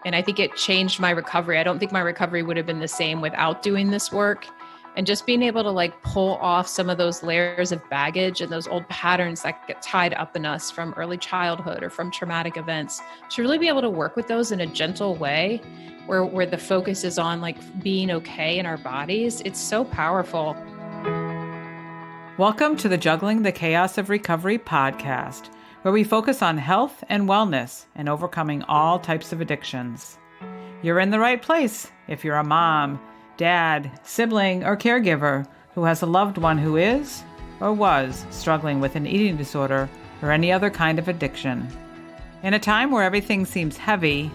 And I think it changed my recovery. I don't think my recovery would have been the same without doing this work. And just being able to like pull off some of those layers of baggage and those old patterns that get tied up in us from early childhood or from traumatic events, to really be able to work with those in a gentle way where the focus is on like being okay in our bodies, it's so powerful. Welcome to the Juggling the Chaos of Recovery podcast, where we focus on health and wellness and overcoming all types of addictions. You're in the right place if you're a mom, dad, sibling, or caregiver who has a loved one who is or was struggling with an eating disorder or any other kind of addiction. In a time where everything seems heavy,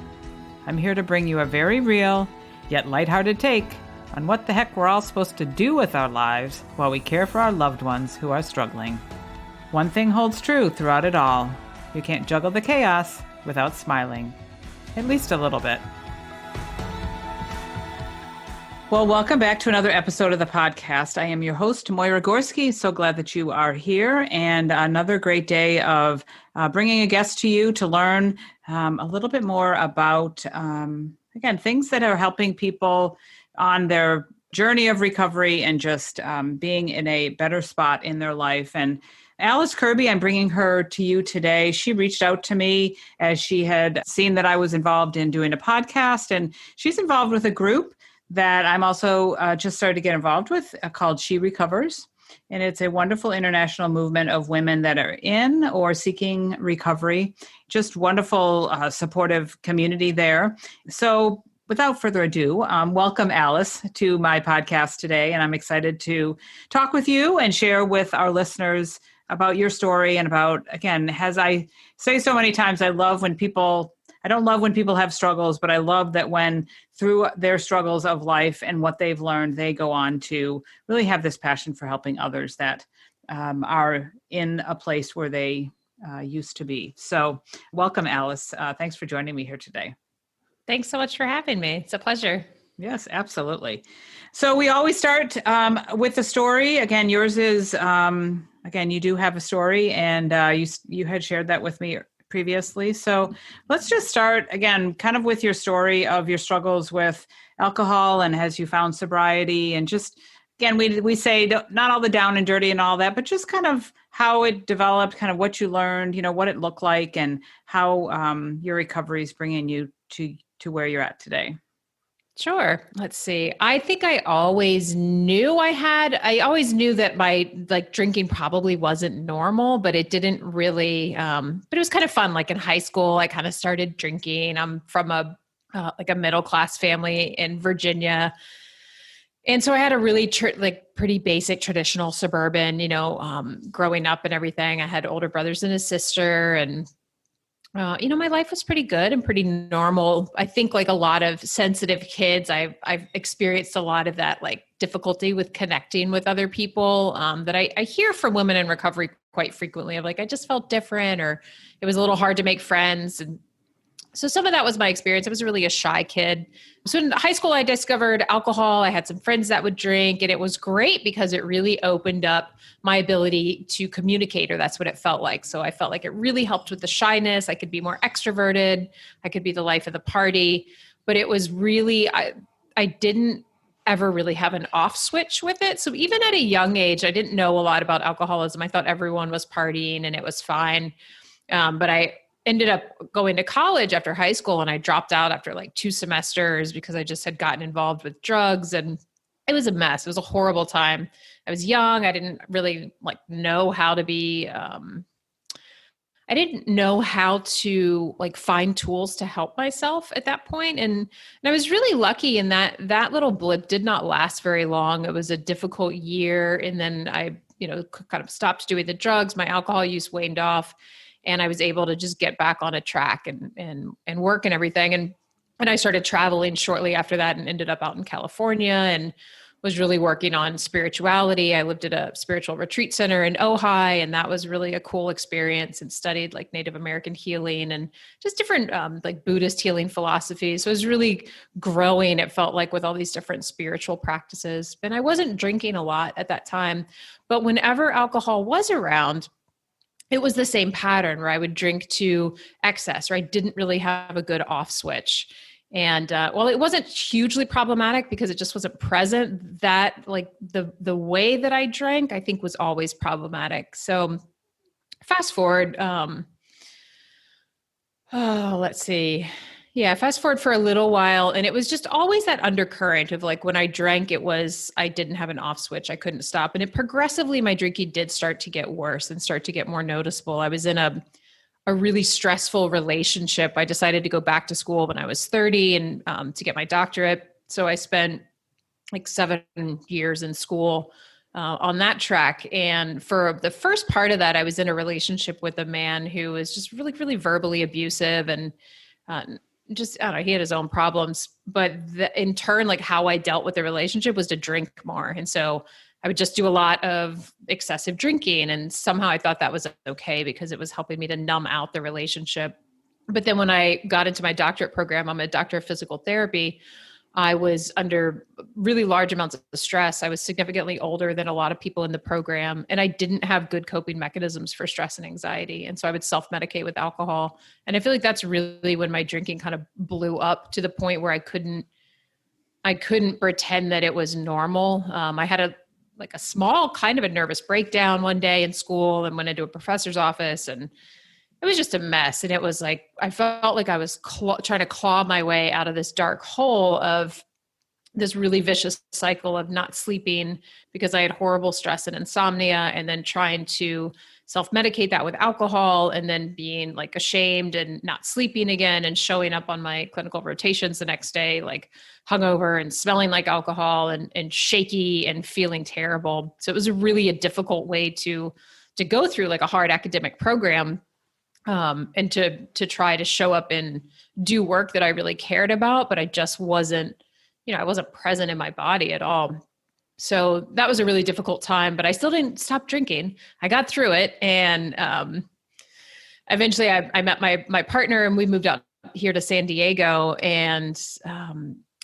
I'm here to bring you a very real yet lighthearted take on what the heck we're all supposed to do with our lives while we care for our loved ones who are struggling. One thing holds true throughout it all. You can't juggle the chaos without smiling. At least a little bit. Well, welcome back to another episode of the podcast. I am your host, Moira Gorski. So glad that you are here, and another great day of bringing a guest to you to learn a little bit more about, again, things that are helping people on their journey of recovery and just being in a better spot in their life. And Alice Kerby, I'm bringing her to you today. She reached out to me as she had seen that I was involved in doing a podcast, and she's involved with a group that I'm also just started to get involved with called She Recovers. And it's a wonderful international movement of women that are in or seeking recovery. Just wonderful, supportive community there. So without further ado, welcome, Alice, to my podcast today. And I'm excited to talk with you and share with our listeners about your story and about, again, as I say so many times, I don't love when people have struggles, but I love that when through their struggles of life and what they've learned, they go on to really have this passion for helping others that are in a place where they used to be. So welcome, Alice. Thanks for joining me here today. Thanks so much for having me. It's a pleasure. Yes, absolutely. So we always start with the story. Again, yours is, you do have a story, and you had shared that with me previously. So let's just start again, kind of with your story of your struggles with alcohol and as you found sobriety, and just, again, we say not all the down and dirty and all that, but just kind of how it developed, kind of what you learned, what it looked like, and how your recovery is bringing you to where you're at today. Sure. Let's see. I think I always knew that my drinking probably wasn't normal, but it didn't really, but it was kind of fun. Like in high school, I kind of started drinking. I'm from a middle-class family in Virginia. And so I had a really pretty basic traditional suburban, growing up and everything. I had older brothers and a sister, and my life was pretty good and pretty normal. I think like a lot of sensitive kids, I've experienced a lot of that like difficulty with connecting with other people that I hear from women in recovery quite frequently of like, I just felt different, or it was a little hard to make friends. And so some of that was my experience. I was really a shy kid. So in high school, I discovered alcohol. I had some friends that would drink, and it was great because it really opened up my ability to communicate, or that's what it felt like. So I felt like it really helped with the shyness. I could be more extroverted. I could be the life of the party, but it was really, I didn't ever really have an off switch with it. So even at a young age, I didn't know a lot about alcoholism. I thought everyone was partying and it was fine. But I ended up going to college after high school, and I dropped out after like 2 semesters because I just had gotten involved with drugs, and it was a mess. It was a horrible time. I was young. I didn't really know how to be, I didn't know how to find tools to help myself at that point. And I was really lucky in that little blip did not last very long. It was a difficult year. And then I, kind of stopped doing the drugs. My alcohol use waned off, and I was able to just get back on a track and work and everything. And I started traveling shortly after that and ended up out in California and was really working on spirituality. I lived at a spiritual retreat center in Ojai, and that was really a cool experience, and studied Native American healing and just different Buddhist healing philosophies. So it was really growing, it felt like, with all these different spiritual practices. And I wasn't drinking a lot at that time, but whenever alcohol was around, it was the same pattern where I would drink to excess, or I didn't really have a good off switch. And well, it wasn't hugely problematic because it just wasn't present. That like the way that I drank, I think was always problematic. So fast forward, let's see. Yeah, fast forward for a little while, and it was just always that undercurrent of like when I drank, it was I didn't have an off switch. I couldn't stop. And it progressively, my drinking did start to get worse and start to get more noticeable. I was in a really stressful relationship. I decided to go back to school when I was 30 and to get my doctorate. So I spent like 7 years in school on that track. And for the first part of that, I was in a relationship with a man who was just really, really verbally abusive and uh, just, I don't know, he had his own problems. But in turn, like how I dealt with the relationship was to drink more. And so I would just do a lot of excessive drinking. And somehow I thought that was okay because it was helping me to numb out the relationship. But then when I got into my doctorate program, I'm a doctor of physical therapy. I was under really large amounts of stress. I was significantly older than a lot of people in the program, and I didn't have good coping mechanisms for stress and anxiety. And so I would self-medicate with alcohol. And I feel like that's really when my drinking kind of blew up to the point where I couldn't pretend that it was normal. I had a small kind of a nervous breakdown one day in school and went into a professor's office, and it was just a mess. And it was like, I felt like I was trying to claw my way out of this dark hole of this really vicious cycle of not sleeping because I had horrible stress and insomnia, and then trying to self-medicate that with alcohol, and then being like ashamed and not sleeping again and showing up on my clinical rotations the next day, like hungover and smelling like alcohol and shaky and feeling terrible. So it was really a difficult way to go through like a hard academic program, and to try to show up and do work that I really cared about, but I just wasn't, I wasn't present in my body at all. So that was a really difficult time, but I still didn't stop drinking. I got through it. And eventually I met my partner, and we moved out here to San Diego. And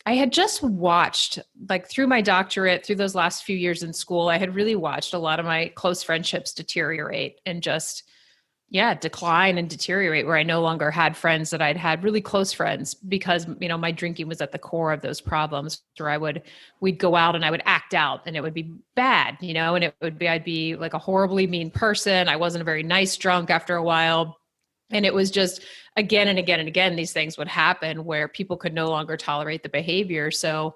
I had just watched, like through my doctorate, through those last few years in school, I had really watched a lot of my close friendships deteriorate and just decline and deteriorate, where I no longer had friends that I'd had, really close friends, because, my drinking was at the core of those problems, where we'd go out and I would act out, and it would be bad, and I'd be like a horribly mean person. I wasn't a very nice drunk after a while. And it was just again and again and again, these things would happen where people could no longer tolerate the behavior. So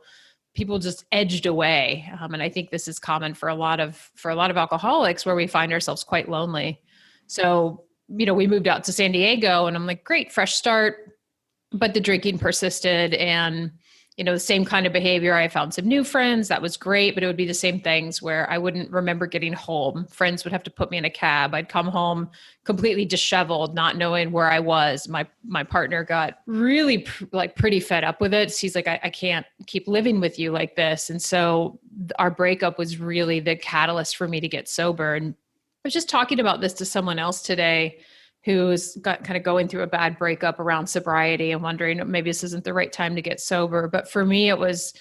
people just edged away. And I think this is common for a lot of alcoholics, where we find ourselves quite lonely. So, we moved out to San Diego, and I'm like, great, fresh start. But the drinking persisted, and, the same kind of behavior. I found some new friends. That was great. But it would be the same things where I wouldn't remember getting home. Friends would have to put me in a cab. I'd come home completely disheveled, not knowing where I was. My partner got really pretty fed up with it. He's like, I can't keep living with you like this. And so our breakup was really the catalyst for me to get sober. And I was just talking about this to someone else today who's got kind of going through a bad breakup around sobriety and wondering maybe this isn't the right time to get sober. But for me, it was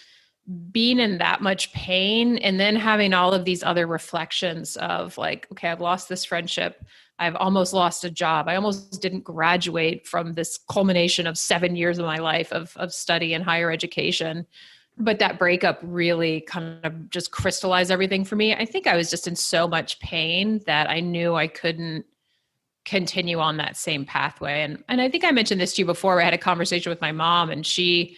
being in that much pain and then having all of these other reflections of like, okay, I've lost this friendship. I've almost lost a job. I almost didn't graduate from this culmination of 7 years of my life of study and higher education. But that breakup really kind of just crystallized everything for me. I think I was just in so much pain that I knew I couldn't continue on that same pathway. And I think I mentioned this to you before. I had a conversation with my mom, and she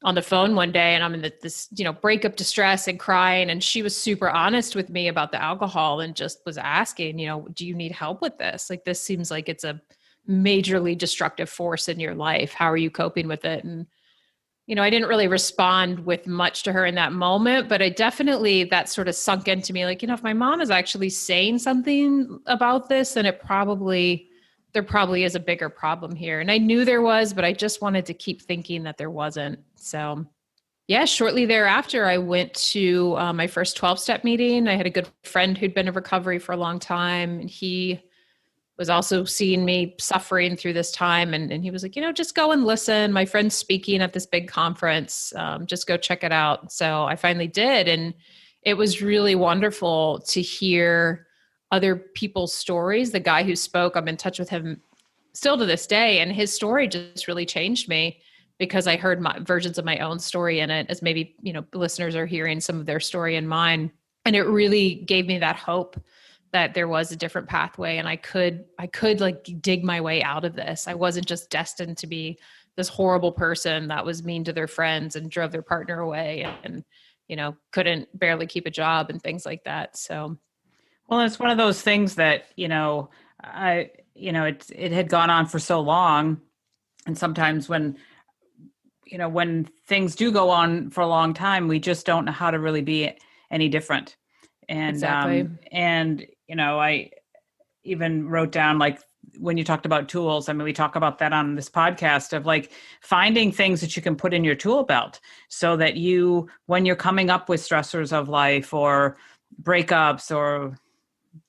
on the phone one day, and I'm in this, breakup distress and crying. And she was super honest with me about the alcohol and just was asking, do you need help with this? Like, this seems like it's a majorly destructive force in your life. How are you coping with it? And I didn't really respond with much to her in that moment, but I definitely, that sort of sunk into me, like, if my mom is actually saying something about this, then there probably is a bigger problem here. And I knew there was, but I just wanted to keep thinking that there wasn't. So yeah, shortly thereafter, I went to my first 12-step meeting. I had a good friend who'd been in recovery for a long time, and he was also seeing me suffering through this time. And he was like, just go and listen. My friend's speaking at this big conference. Just go check it out. So I finally did. And it was really wonderful to hear other people's stories. The guy who spoke, I'm in touch with him still to this day. And his story just really changed me because I heard my versions of my own story in it, as maybe, listeners are hearing some of their story in mine. And it really gave me that hope that there was a different pathway, and I could like dig my way out of this. I wasn't just destined to be this horrible person that was mean to their friends and drove their partner away and couldn't barely keep a job and things like that. So, well, it's one of those things that, it had gone on for so long. And sometimes when things do go on for a long time, we just don't know how to really be any different. And, exactly. I even wrote down, like, when you talked about tools, I mean, we talk about that on this podcast of like finding things that you can put in your tool belt so that when you're coming up with stressors of life or breakups or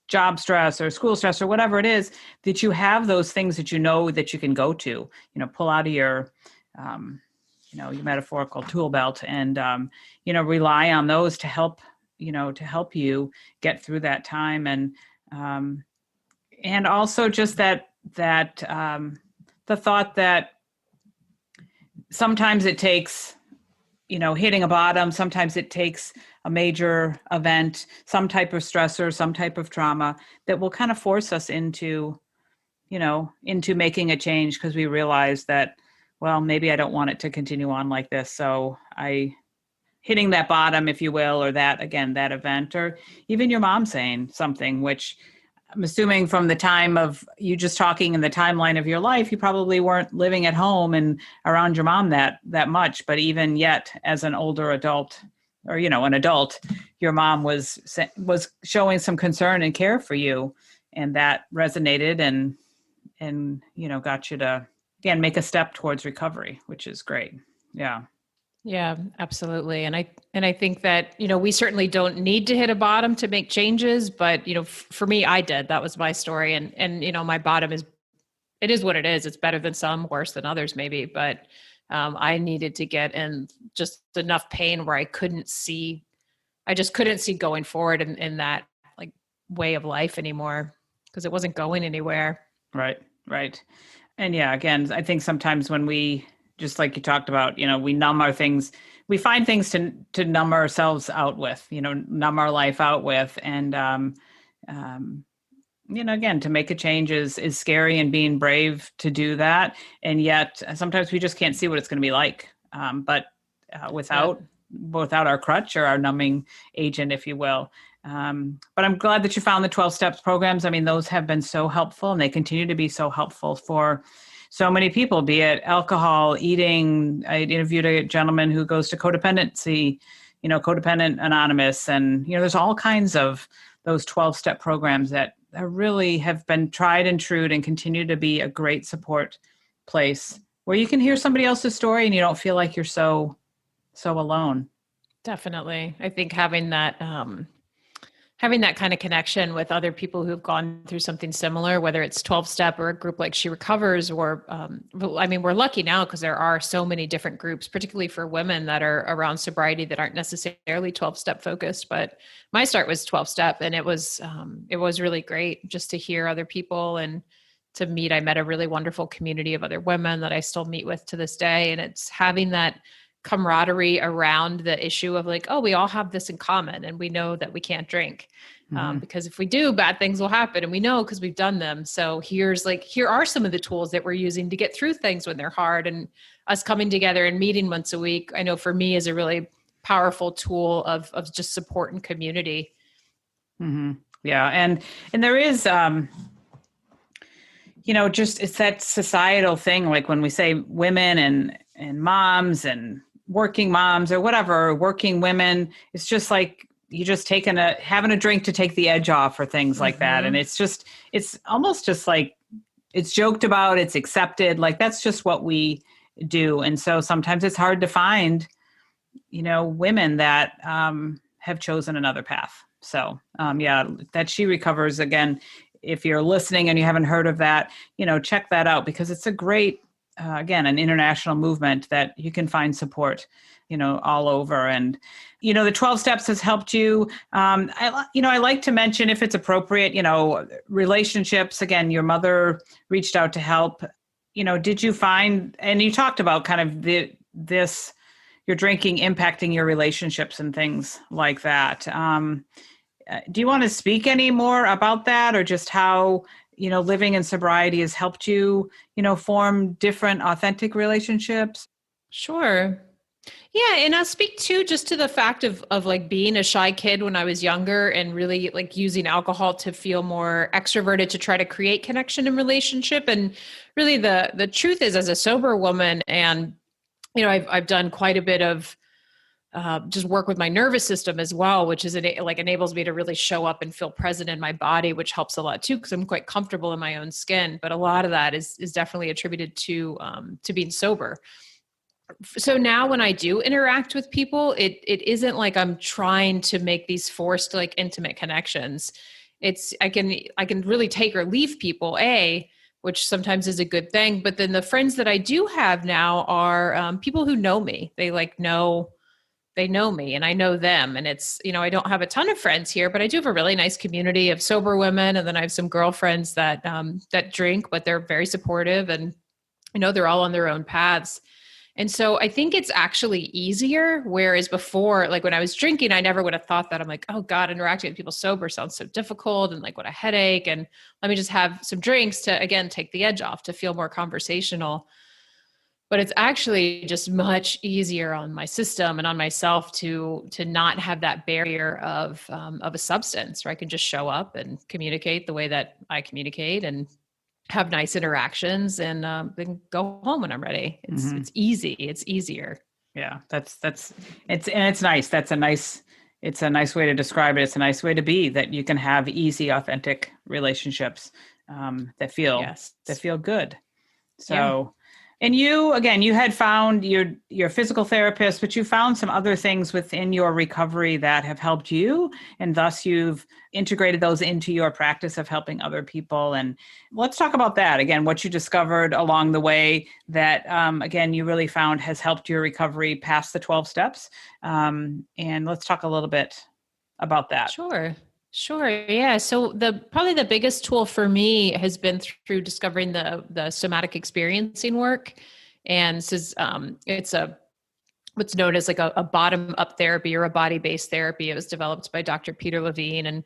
job stress or school stress or whatever it is, that you have those things that that you can go to, pull out of your, your metaphorical tool belt and, rely on those to help you get through that time. And also just that the thought that sometimes it takes, hitting a bottom, sometimes it takes a major event, some type of stressor, some type of trauma that will kind of force us into making a change because we realize that, well, maybe I don't want it to continue on like this. So hitting that bottom, if you will, or that event, or even your mom saying something, which I'm assuming from the time of you just talking in the timeline of your life, you probably weren't living at home and around your mom that much. But even yet, as an older adult, or an adult, your mom was showing some concern and care for you, and that resonated and got you to again make a step towards recovery, which is great. Yeah. Yeah, absolutely. And I think that, we certainly don't need to hit a bottom to make changes, but, for me, I did. That was my story. And my bottom it is what it is. It's better than some, worse than others maybe, but I needed to get in just enough pain where I just couldn't see going forward in that like way of life anymore because it wasn't going anywhere. Right. And yeah, again, I think sometimes when we, just like you talked about, we numb our things, we find things to numb ourselves out with, numb our life out with. And, again, to make a change is scary, and being brave to do that. And yet sometimes we just can't see what it's going to be like. But without our crutch or our numbing agent, if you will. But I'm glad that you found the 12 steps programs. I mean, those have been so helpful, and they continue to be so helpful for so many people, be it alcohol, eating. I interviewed a gentleman who goes to codependency, Codependent Anonymous. And, there's all kinds of those 12-step programs that really have been tried and true and continue to be a great support place where you can hear somebody else's story and you don't feel like you're so alone. Definitely. I think having that kind of connection with other people who've gone through something similar, whether it's 12-step or a group like She Recovers, or, we're lucky now because there are so many different groups, particularly for women that are around sobriety that aren't necessarily 12-step focused. But my start was 12-step, and it was really great just to hear other people and to meet. I met a really wonderful community of other women that I still meet with to this day. And it's having that camaraderie around the issue of like, oh, we all have this in common, and we know that we can't drink because if we do, bad things will happen, and we know because we've done them. So here are some of the tools that we're using to get through things when they're hard, and us coming together and meeting once a week, I know for me is a really powerful tool of just support and community. Mm-hmm. Yeah. And there is, just, it's that societal thing. Like when we say women and moms and working moms or whatever, working women, it's just like you just having a drink to take the edge off or things like that. And it's almost just like it's joked about, it's accepted. Like that's just what we do. And so sometimes it's hard to find, women that have chosen another path. So that She Recovers, again, if you're listening and you haven't heard of that, check that out because it's a great, again, an international movement that you can find support, all over. And, the 12 steps has helped you. I like to mention, if it's appropriate, relationships. Again, your mother reached out to help. did you find, and you talked about kind of your drinking impacting your relationships and things like that. Do you want to speak any more about that, or just how, living in sobriety has helped you, form different authentic relationships? Sure. Yeah, and I'll speak too just to the fact of like being a shy kid when I was younger and really like using alcohol to feel more extroverted to try to create connection and relationship. And really the truth is, as a sober woman, and I've done quite a bit of just work with my nervous system as well, which is like enables me to really show up and feel present in my body, which helps a lot too because I'm quite comfortable in my own skin. But a lot of that is definitely attributed to being sober. So now when I do interact with people, it isn't like I'm trying to make these forced like intimate connections. It's I can really take or leave people, which sometimes is a good thing. But then the friends that I do have now are people who know me. They know me and I know them. And it's, I don't have a ton of friends here, but I do have a really nice community of sober women. And then I have some girlfriends that drink, but they're very supportive and, they're all on their own paths. And so I think it's actually easier. Whereas before, like when I was drinking, I never would have thought that. I'm like, oh God, interacting with people sober sounds so difficult. And like, what a headache. And let me just have some drinks to, again, take the edge off, to feel more conversational. But it's actually just much easier on my system and on myself to not have that barrier of a substance, where I can just show up and communicate the way that I communicate and have nice interactions and then go home when I'm ready. It's easy. It's easier. Yeah, it's nice. It's a nice way to describe it. It's a nice way to be, that you can have easy, authentic relationships that feel good. So. Yeah. And you, again, you had found your physical therapist, but you found some other things within your recovery that have helped you, and thus you've integrated those into your practice of helping other people. And let's talk about that. Again, what you discovered along the way that, again, you really found has helped your recovery past the 12 steps. And let's talk a little bit about that. Sure. Yeah. So probably the biggest tool for me has been through discovering the somatic experiencing work. And this is, it's what's known as like a bottom up therapy or a body-based therapy. It was developed by Dr. Peter Levine and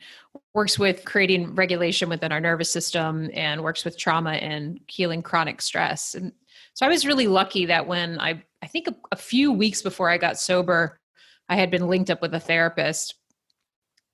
works with creating regulation within our nervous system and works with trauma and healing chronic stress. And so I was really lucky that when I think a few weeks before I got sober, I had been linked up with a therapist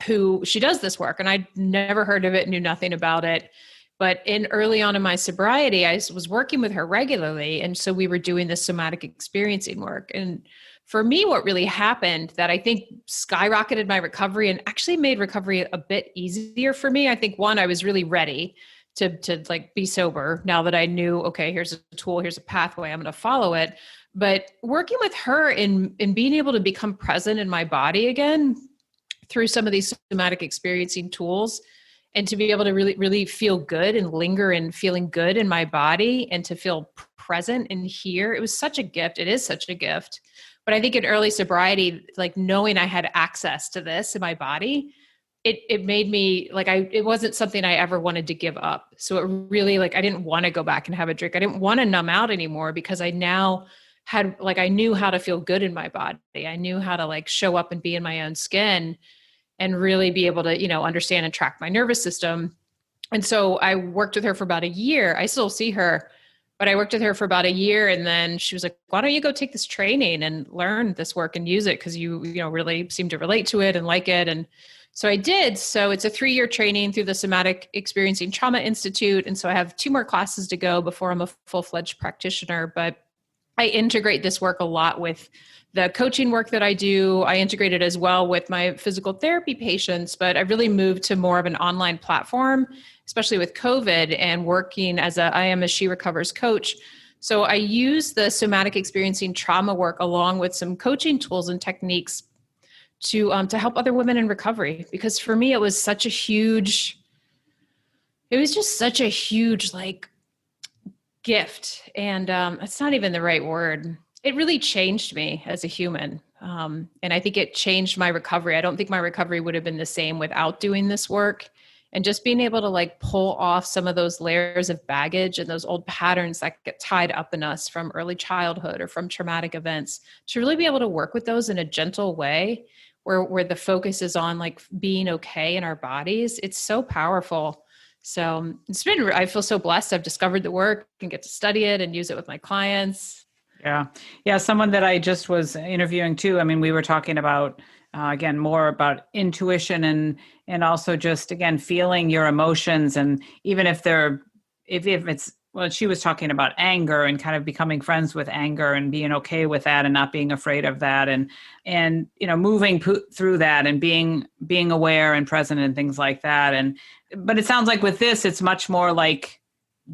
who she does this work, and I'd never heard of it, knew nothing about it. But early on in my sobriety, I was working with her regularly. And so we were doing this somatic experiencing work. And for me, what really happened that I think skyrocketed my recovery and actually made recovery a bit easier for me. I think one, I was really ready to like be sober now that I knew, okay, here's a tool, here's a pathway, I'm going to follow it. But working with her in being able to become present in my body again, through some of these somatic experiencing tools, and to be able to really, really feel good and linger in feeling good in my body and to feel present and here. It was such a gift. It is such a gift. But I think in early sobriety, like knowing I had access to this in my body, it made me like, it wasn't something I ever wanted to give up. So it really, like, I didn't want to go back and have a drink. I didn't want to numb out anymore because I now had, like, I knew how to feel good in my body. I knew how to like show up and be in my own skin and really be able to, understand and track my nervous system. And so I worked with her for about a year. I still see her, but I worked with her for about a year. And then she was like, why don't you go take this training and learn this work and use it? Because you really seem to relate to it and like it. And so I did. So it's a 3-year training through the Somatic Experiencing Trauma Institute. And so I have 2 more classes to go before I'm a full-fledged practitioner. But I integrate this work a lot with the coaching work that I do. I integrate it as well with my physical therapy patients, but I really moved to more of an online platform, especially with COVID and working I am a She Recovers coach. So I use the somatic experiencing trauma work along with some coaching tools and techniques to help other women in recovery. Because for me, it was just such a huge like gift. And it's not even the right word. It really changed me as a human. And I think it changed my recovery. I don't think my recovery would have been the same without doing this work. And just being able to like pull off some of those layers of baggage and those old patterns that get tied up in us from early childhood or from traumatic events, to really be able to work with those in a gentle way where the focus is on like being okay in our bodies. It's so powerful. So I feel so blessed. I've discovered the work and get to study it and use it with my clients. Yeah. Yeah. Someone that I just was interviewing too. I mean, we were talking about, again, more about intuition and also just, again, feeling your emotions. And even if if it's, well, she was talking about anger and kind of becoming friends with anger and being okay with that and not being afraid of that. And, moving through that and being aware and present and things like that. But it sounds like with this, it's much more like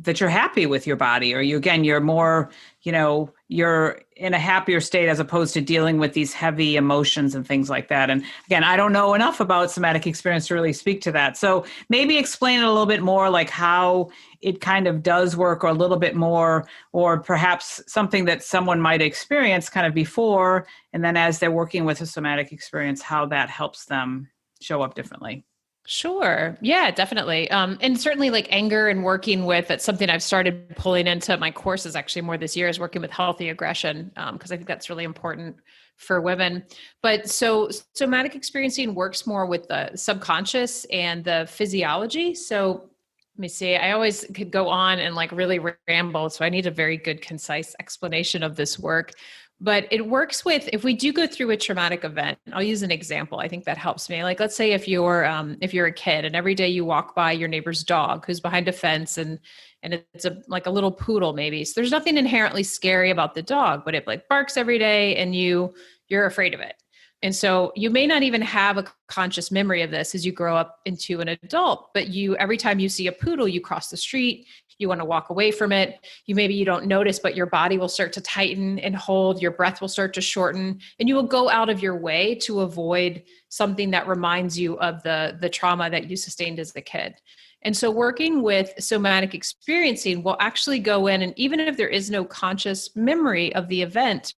that you're happy with your body, or you're more, you're in a happier state as opposed to dealing with these heavy emotions and things like that. And again, I don't know enough about somatic experience to really speak to that. So maybe explain it a little bit more, like how it kind of does work, or a little bit more, or perhaps something that someone might experience kind of before, and then as they're working with a somatic experience, how that helps them show up differently. Sure. Yeah, definitely. And certainly like anger and working with, it's something I've started pulling into my courses actually more this year, is working with healthy aggression. Because I think that's really important for women. But so somatic experiencing works more with the subconscious and the physiology. So let me see, I always could go on and like really ramble. So I need a very good, concise explanation of this work. But it works with, if we do go through a traumatic event, I'll use an example. I think that helps me. Like, let's say if you're a kid and every day you walk by your neighbor's dog who's behind a fence and it's like a little poodle maybe. So there's nothing inherently scary about the dog, but it like barks every day and you're afraid of it. And so you may not even have a conscious memory of this as you grow up into an adult, but every time you see a poodle, you cross the street, you want to walk away from it. Maybe you don't notice, but your body will start to tighten and hold, your breath will start to shorten, and you will go out of your way to avoid something that reminds you of the trauma that you sustained as a kid. And so working with somatic experiencing will actually go in, and even if there is no conscious memory of the event,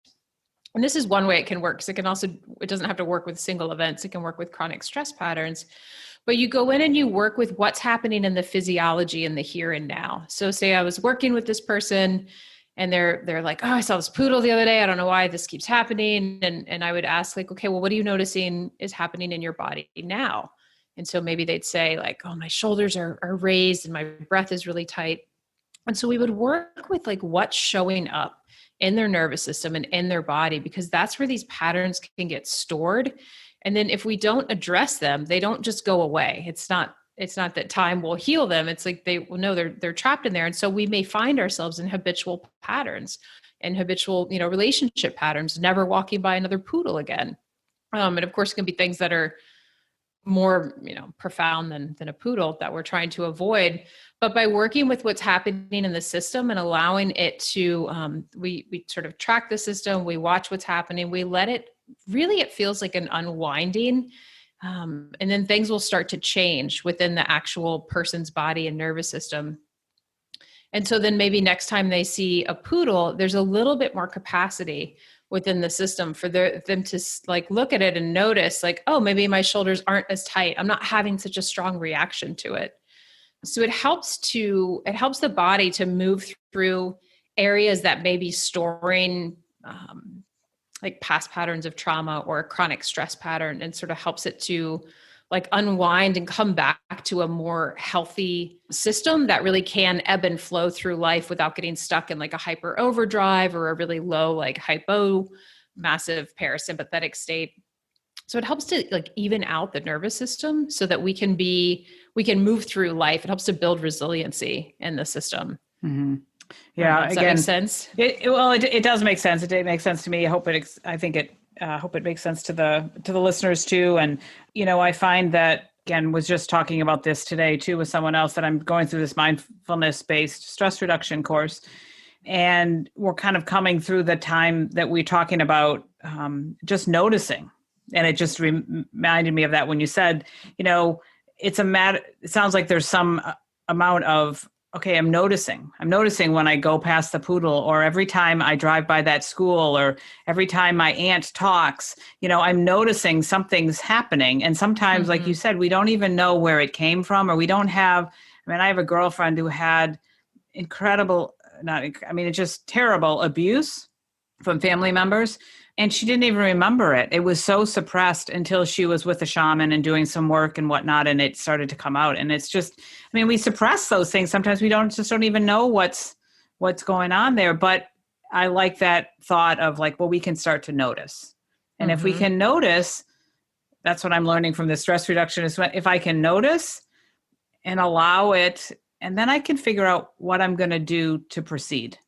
and this is one way it can work, because it doesn't have to work with single events. It can work with chronic stress patterns. But you go in and you work with what's happening in the physiology in the here and now. So say I was working with this person and they're like, oh, I saw this poodle the other day. I don't know why this keeps happening. And I would ask like, okay, well, what are you noticing is happening in your body now? And so maybe they'd say like, oh, my shoulders are raised and my breath is really tight. And so we would work with like what's showing up in their nervous system and in their body, because that's where these patterns can get stored. And then if we don't address them, they don't just go away. It's not that time will heal them. It's like they're trapped in there. And so we may find ourselves in habitual patterns and habitual, relationship patterns, never walking by another poodle again. And of course, it can be things that are more, profound than a poodle that we're trying to avoid. But by working with what's happening in the system and allowing it to, we sort of track the system, we watch what's happening, we let it, really it feels like an unwinding. And then things will start to change within the actual person's body and nervous system. And so then maybe next time they see a poodle, there's a little bit more capacity within the system for them to like look at it and notice like, oh, maybe my shoulders aren't as tight. I'm not having such a strong reaction to it. So it helps the body to move through areas that may be storing like past patterns of trauma or a chronic stress pattern, and sort of helps it to like unwind and come back to a more healthy system that really can ebb and flow through life without getting stuck in like a hyper overdrive or a really low, like massive parasympathetic state. So it helps to like even out the nervous system so that we can move through life. It helps to build resiliency in the system. Mm-hmm. Yeah. Does that make sense? It does make sense. It makes sense to me. I hope it makes sense to the listeners too. And, I find that, again, was just talking about this today too with someone else, that I'm going through this mindfulness-based stress reduction course. And we're kind of coming through the time that we're talking about just noticing. And it just reminded me of that when you said, it sounds like there's some amount of okay, I'm noticing when I go past the poodle, or every time I drive by that school, or every time my aunt talks, I'm noticing something's happening. And sometimes, like you said, we don't even know where it came from, or we don't have, I have a girlfriend who had incredible, it's just terrible abuse from family members. And she didn't even remember it. It was so suppressed until she was with a shaman and doing some work and whatnot, and it started to come out. And it's just, we suppress those things. Sometimes we don't even know what's going on there. But I like that thought of like, well, we can start to notice. And if we can notice, that's what I'm learning from the stress reduction is if I can notice and allow it, and then I can figure out what I'm going to do to proceed.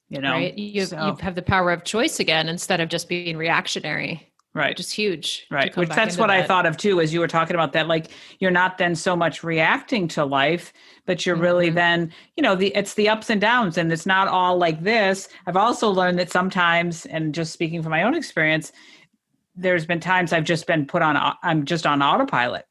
Right. You have the power of choice again, instead of just being reactionary. Right. Which is huge. Right. Which that's what I thought of too, as you were talking about that, like you're not then so much reacting to life, but you're really then, it's the ups and downs, and it's not all like this. I've also learned that sometimes, and just speaking from my own experience, there's been times I'm just on autopilot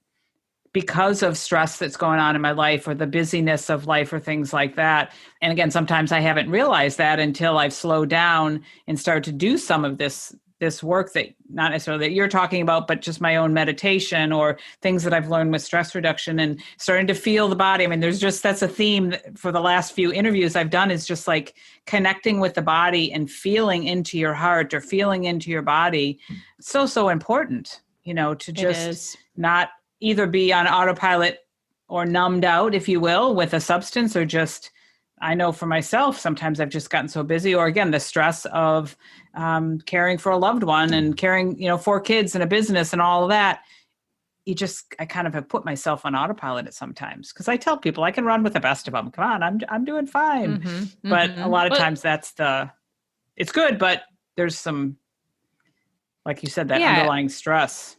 because of stress that's going on in my life, or the busyness of life, or things like that. And again, sometimes I haven't realized that until I've slowed down and started to do some of this work that not necessarily that you're talking about, but just my own meditation or things that I've learned with stress reduction, and starting to feel the body. That's a theme for the last few interviews I've done, is just like connecting with the body and feeling into your heart or feeling into your body. So important, to just not either be on autopilot or numbed out, if you will, with a substance, or just, I know for myself, sometimes I've just gotten so busy, or again, the stress of caring for a loved one and caring, 4 kids and a business and all of that. I kind of have put myself on autopilot at sometimes, because I tell people I can run with the best of them. Come on, I'm doing fine. But a lot of times it's good, but there's some, like you said, that underlying stress.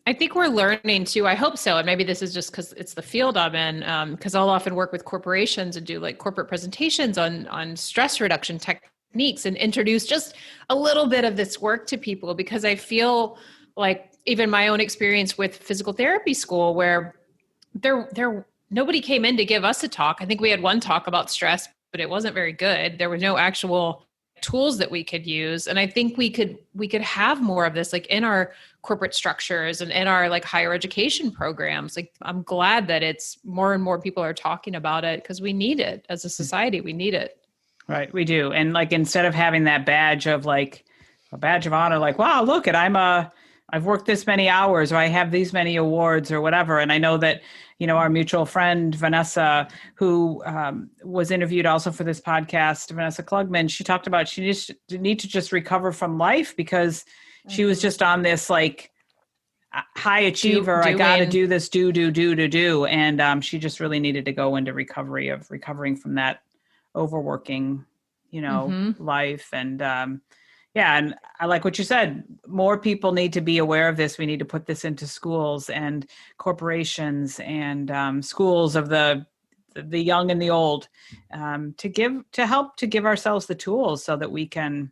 I think we're learning too. I hope so. And maybe this is just because it's the field I'm in, because I'll often work with corporations and do like corporate presentations on stress reduction techniques, and introduce just a little bit of this work to people, because I feel like even my own experience with physical therapy school, where nobody came in to give us a talk. I think we had one talk about stress, but it wasn't very good. There were no actual tools that we could use. And I think we could have more of this, like in our corporate structures and in our like higher education programs. Like, I'm glad that it's more and more people are talking about it, because we need it as a society. We need it. Right. We do. And like, instead of having that badge of like a badge of honor, like, wow, look at, I've worked this many hours, or I have these many awards or whatever. And I know that, our mutual friend, Vanessa, who was interviewed also for this podcast, Vanessa Klugman, she talked about she need to just recover from life, because she was just on this like high achiever. I got to do this, do. And she just really needed to go into recovering from that overworking, life. And and I like what you said. More people need to be aware of this. We need to put this into schools and corporations and schools of the young and the old, to help to give ourselves the tools so that we can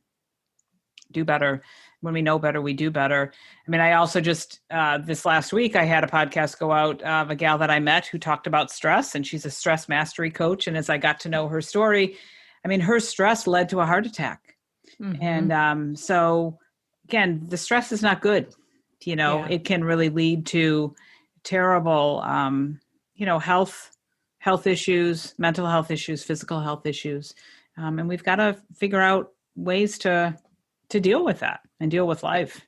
do better. When we know better, we do better. I also just, this last week, I had a podcast go out of a gal that I met who talked about stress, and she's a stress mastery coach. And as I got to know her story, her stress led to a heart attack. And so again, the stress is not good. It can really lead to terrible, health issues, mental health issues, physical health issues. And we've got to figure out ways to deal with that and deal with life.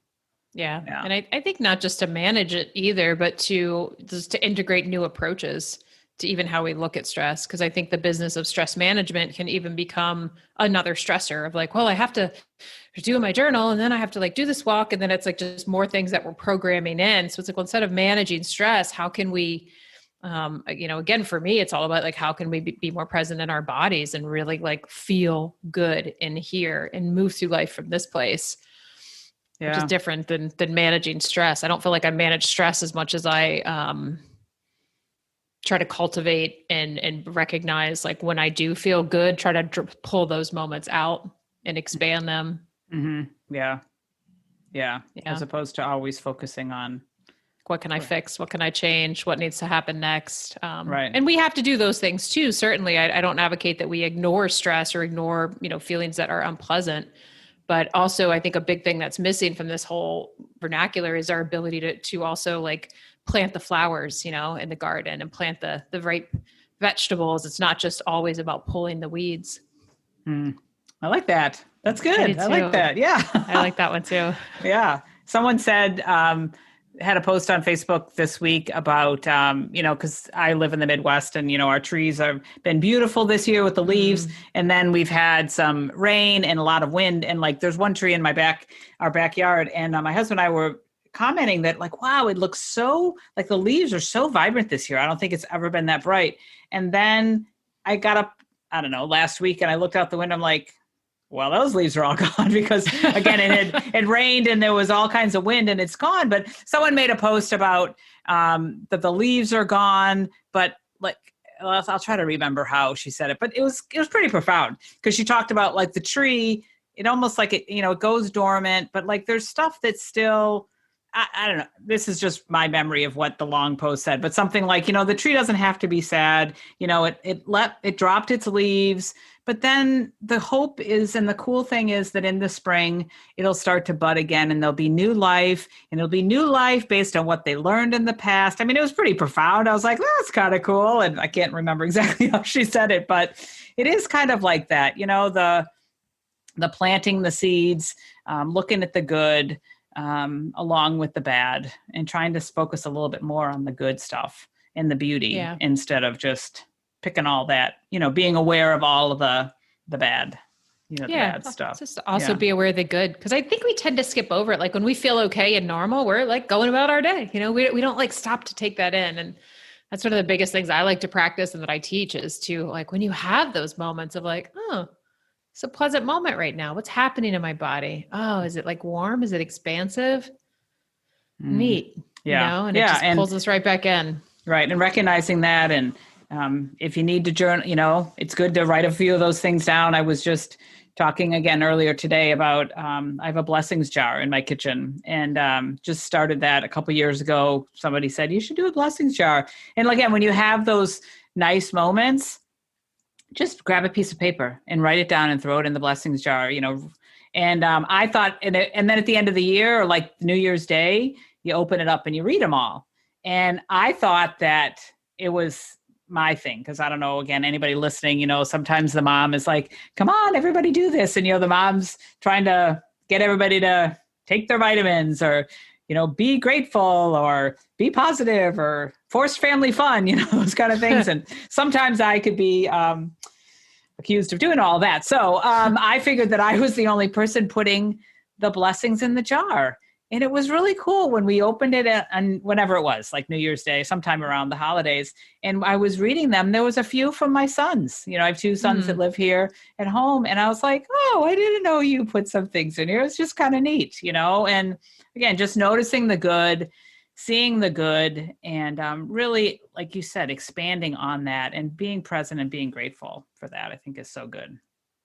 Yeah. And I think not just to manage it either, but to integrate new approaches to even how we look at stress. Because I think the business of stress management can even become another stressor of like, well, I have to do my journal, and then I have to like do this walk. And then it's like just more things that we're programming in. So it's like, well, instead of managing stress, how can we, again, for me, it's all about like, how can we be more present in our bodies and really like feel good in here and move through life from this place, which is different than managing stress. I don't feel like I manage stress as much as I, try to cultivate and recognize like when I do feel good, try to pull those moments out and expand them. Yeah. As opposed to always focusing on What can I fix? What can I change? What needs to happen next? Right. And we have to do those things too. Certainly, I don't advocate that we ignore stress or ignore, feelings that are unpleasant. But also, I think a big thing that's missing from this whole vernacular is our ability to also like plant the flowers, in the garden and plant the right vegetables. It's not just always about pulling the weeds. I like that. That's good. I like too. that. Yeah. I like that one too. Yeah. Someone said, had a post on Facebook this week about, because I live in the Midwest and, our trees have been beautiful this year with the leaves. And then we've had some rain and a lot of wind. And like, there's one tree in our backyard. And my husband and I were commenting that like, wow, it looks so like the leaves are so vibrant this year. I don't think it's ever been that bright. And then I got up, I don't know, last week and I looked out the window. I'm like, well, those leaves are all gone because again, it rained and there was all kinds of wind and it's gone. But someone made a post about that the leaves are gone, but like, I'll try to remember how she said it, but it was pretty profound because she talked about like the tree, it almost like it goes dormant, but like there's stuff that's still, I don't know. This is just my memory of what the long post said, but something like, the tree doesn't have to be sad. It dropped its leaves, but then the hope is, and the cool thing is that in the spring, it'll start to bud again and there'll be new life and it'll be new life based on what they learned in the past. I mean, it was pretty profound. I was like, that's kind of cool. And I can't remember exactly how she said it, but it is kind of like that, the planting the seeds, looking at the good, along with the bad and trying to focus a little bit more on the good stuff and the beauty instead of just picking all that, being aware of all of the bad, the bad stuff. Just also be aware of the good. Because I think we tend to skip over it. Like when we feel okay and normal, we're like going about our day, we don't like stop to take that in. And that's one of the biggest things I like to practice and that I teach is to like, when you have those moments of like, oh, it's a pleasant moment right now. What's happening in my body? Oh, is it like warm? Is it expansive? Neat. Yeah. And it just pulls us right back in. Right. And recognizing that. And if you need to journal, it's good to write a few of those things down. I was just talking again earlier today about, I have a blessings jar in my kitchen and just started that a couple of years ago. Somebody said, you should do a blessings jar. And again, when you have those nice moments, just grab a piece of paper and write it down and throw it in the blessings jar, And I thought, and then at the end of the year, or like New Year's Day, you open it up and you read them all. And I thought that it was my thing. Cause I don't know, again, anybody listening, sometimes the mom is like, come on, everybody do this. And, the mom's trying to get everybody to take their vitamins or, be grateful or be positive or forced family fun, those kind of things. And sometimes I could be accused of doing all that. So I figured that I was the only person putting the blessings in the jar. And it was really cool when we opened it and whenever it was, like New Year's Day, sometime around the holidays. And I was reading them. There was a few from my sons. I have two sons that live here at home. And I was like, oh, I didn't know you put some things in here. It's just kind of neat, And again, just noticing the good, seeing the good, and really, like you said, expanding on that and being present and being grateful for that, I think is so good.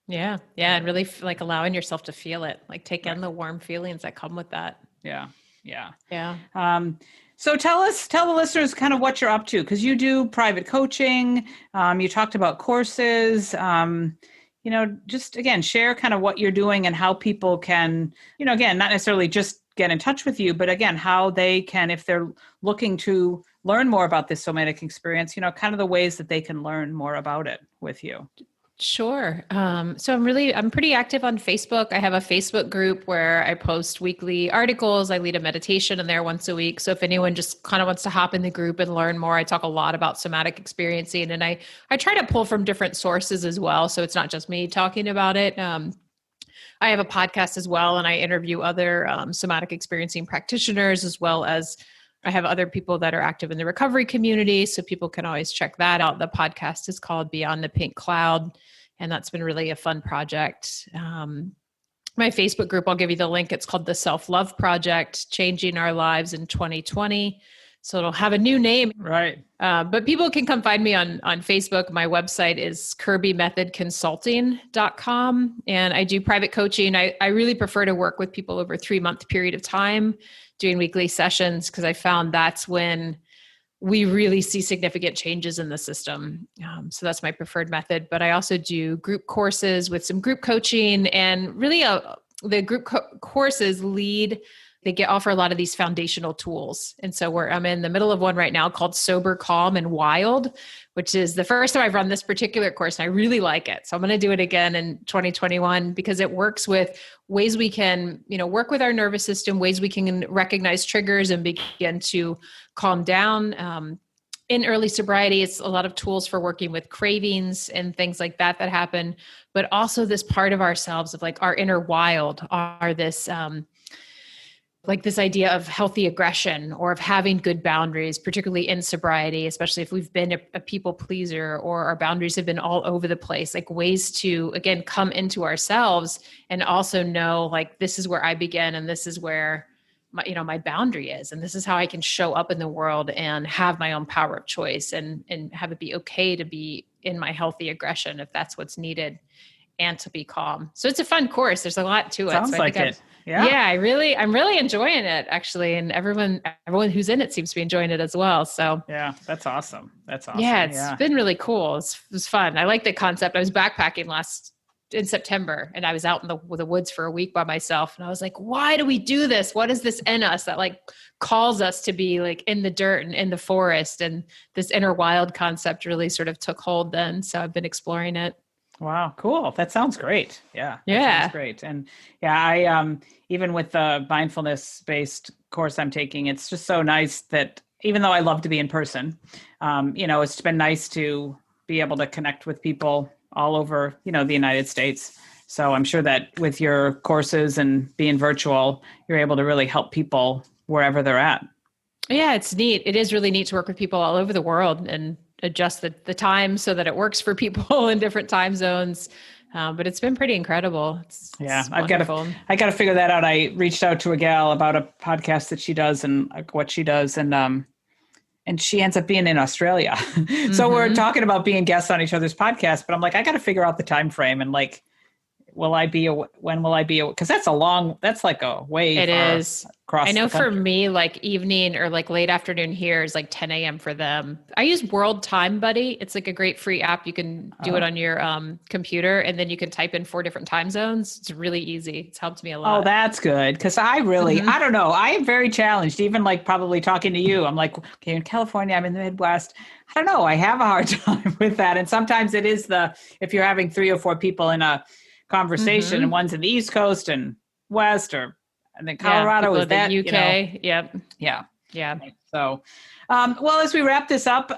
Yeah. Yeah. And really like allowing yourself to feel it, like take in the warm feelings that come with that. Yeah. Yeah. Yeah. So tell the listeners kind of what you're up to, because you do private coaching. You talked about courses, just again, share kind of what you're doing and how people can, again, not necessarily just get in touch with you, but again, how they can, if they're looking to learn more about this somatic experience, kind of the ways that they can learn more about it with you. Sure. So I'm pretty active on Facebook. I have a Facebook group where I post weekly articles. I lead a meditation in there once a week. So if anyone just kind of wants to hop in the group and learn more, I talk a lot about somatic experiencing, and I try to pull from different sources as well. So it's not just me talking about it. I have a podcast as well, and I interview other somatic experiencing practitioners, as well as I have other people that are active in the recovery community. So people can always check that out. The podcast is called Beyond the Pink Cloud, and that's been really a fun project. My Facebook group, I'll give you the link. It's called the Self-Love Project, Changing Our Lives in 2020. So it'll have a new name. Right. But people can come find me on Facebook. My website is kirbymethodconsulting.com. And I do private coaching. I really prefer to work with people over a 3-month period of time doing weekly sessions, because I found that's when we really see significant changes in the system. So that's my preferred method. But I also do group courses with some group coaching, and really the group courses offer a lot of these foundational tools. And so I'm in the middle of one right now called Sober, Calm, and Wild, which is the first time I've run this particular course, and I really like it. So I'm going to do it again in 2021, because it works with ways we can, work with our nervous system, ways we can recognize triggers and begin to calm down. In early sobriety, it's a lot of tools for working with cravings and things like that happen, but also this part of ourselves of like our inner wild are this, like this idea of healthy aggression or of having good boundaries, particularly in sobriety, especially if we've been a people pleaser or our boundaries have been all over the place, like ways to, again, come into ourselves and also know, like, this is where I begin and this is where my boundary is. And this is how I can show up in the world and have my own power of choice and have it be okay to be in my healthy aggression if that's what's needed, and to be calm. So it's a fun course. There's a lot to it. Sounds so like it. Yeah. Yeah, I'm really enjoying it, actually. And everyone who's in it seems to be enjoying it as well. So yeah, that's awesome. That's awesome. Yeah, it's been really cool. It was fun. I like the concept. I was backpacking in September, and I was out in the woods for a week by myself. And I was like, why do we do this? What is this in us that like calls us to be like in the dirt and in the forest? And this inner wild concept really sort of took hold then. So I've been exploring it. Wow. Cool. That sounds great. Yeah. Yeah. Sounds great. And I, even with the mindfulness based course I'm taking, it's just so nice that even though I love to be in person, it's been nice to be able to connect with people all over, the United States. So I'm sure that with your courses and being virtual, you're able to really help people wherever they're at. Yeah, it's neat. It is really neat to work with people all over the world and adjust the time so that it works for people in different time zones. But it's been pretty incredible. It's I got to figure that out. I reached out to a gal about a podcast that she does and what she does. And she ends up being in Australia. So we're talking about being guests on each other's podcasts, but I'm like, I got to figure out the time frame and like, when will I be, because that's like a way. It is. I know for country. me, like evening or like late afternoon here is like 10 a.m. for them. I use World Time Buddy. It's like a great free app. You can do it on your computer, and then you can type in 4 different time zones. It's really easy. It's helped me a lot. Oh, that's good. Cause I really, I don't know. I am very challenged, even like probably talking to you. I'm like, okay, in California, I'm in the Midwest. I don't know. I have a hard time with that. And sometimes it is if you're having 3 or 4 people in a conversation and one's in the East Coast and West, and then Colorado is that UK. Yep. Yeah. Yeah. So, well, as we wrap this up,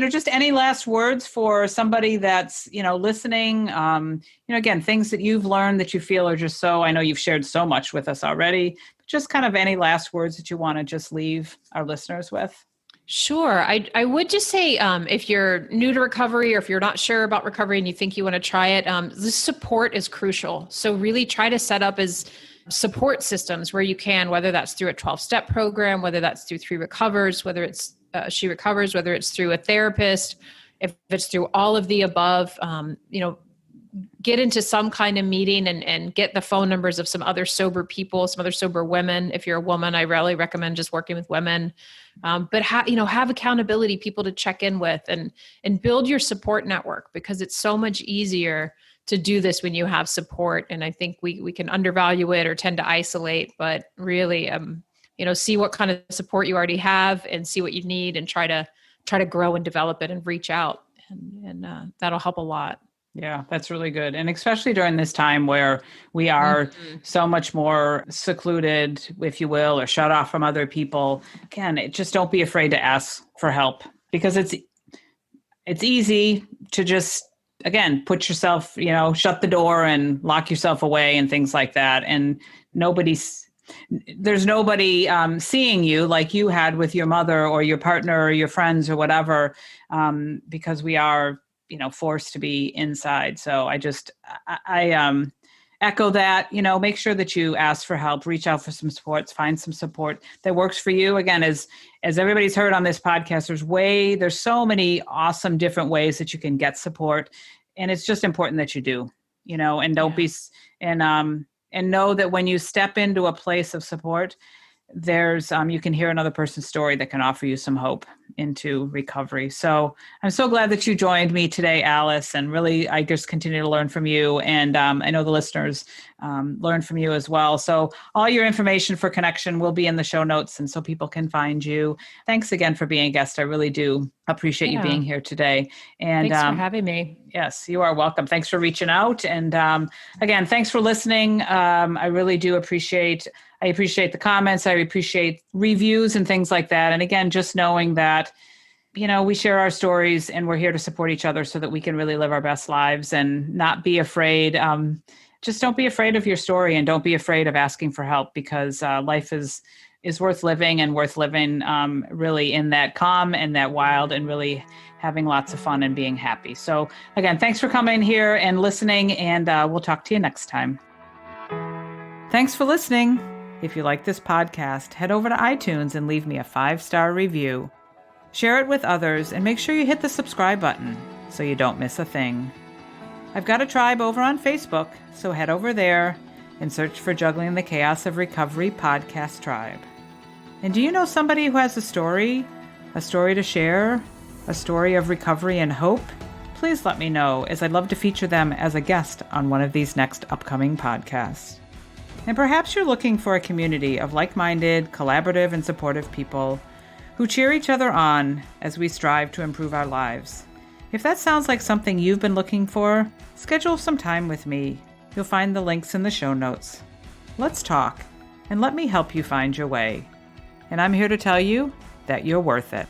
just any last words for somebody that's, listening, again, things that you've learned that you feel are just I know you've shared so much with us already, but just kind of any last words that you want to just leave our listeners with. Sure. I would just say, if you're new to recovery or if you're not sure about recovery and you think you want to try it, this support is crucial. So really try to set up as support systems where you can, whether that's through a 12-step program, whether that's through 3 Recovers, whether it's She Recovers, whether it's through a therapist, if it's through all of the above, get into some kind of meeting and get the phone numbers of some other sober people, some other sober women. If you're a woman, I really recommend just working with women. But have accountability, people to check in with and build your support network, because it's so much easier to do this when you have support. And I think we can undervalue it or tend to isolate, but really, see what kind of support you already have and see what you need and try to grow and develop it and reach out. And that'll help a lot. Yeah, that's really good. And especially during this time where we are so much more secluded, if you will, or shut off from other people. Again, just don't be afraid to ask for help, because it's easy to just, again, put yourself, shut the door and lock yourself away and things like that. And there's nobody seeing you like you had with your mother or your partner or your friends or whatever, because we are forced to be inside. So I echo that, make sure that you ask for help, reach out for some supports, find some support that works for you. Again, as everybody's heard on this podcast, there's so many awesome different ways that you can get support. And it's just important that you do, and don't be, and know that when you step into a place of support, there's you can hear another person's story that can offer you some hope into recovery. So I'm so glad that you joined me today, Alice, and really I just continue to learn from you, and I know the listeners learn from you as well. So all your information for connection will be in the show notes, and so people can find you. Thanks again for being a guest. I really do appreciate you being here today. And thanks for having me. Yes, you are welcome. Thanks for reaching out. And again, thanks for listening. I really do appreciate the comments. I appreciate reviews and things like that. And again, just knowing that, we share our stories and we're here to support each other so that we can really live our best lives and not be afraid. Just don't be afraid of your story, and don't be afraid of asking for help, because life is worth living, and worth living really in that calm and that wild, and really having lots of fun and being happy. So again, thanks for coming here and listening, and we'll talk to you next time. Thanks for listening. If you like this podcast, head over to iTunes and leave me a 5-star review. Share it with others, and make sure you hit the subscribe button so you don't miss a thing. I've got a tribe over on Facebook, so head over there and search for Juggling the Chaos of Recovery Podcast Tribe. And do you know somebody who has a story to share, a story of recovery and hope? Please let me know, as I'd love to feature them as a guest on one of these next upcoming podcasts. And perhaps you're looking for a community of like-minded, collaborative, and supportive people who cheer each other on as we strive to improve our lives. If that sounds like something you've been looking for, schedule some time with me. You'll find the links in the show notes. Let's talk, and let me help you find your way. And I'm here to tell you that you're worth it.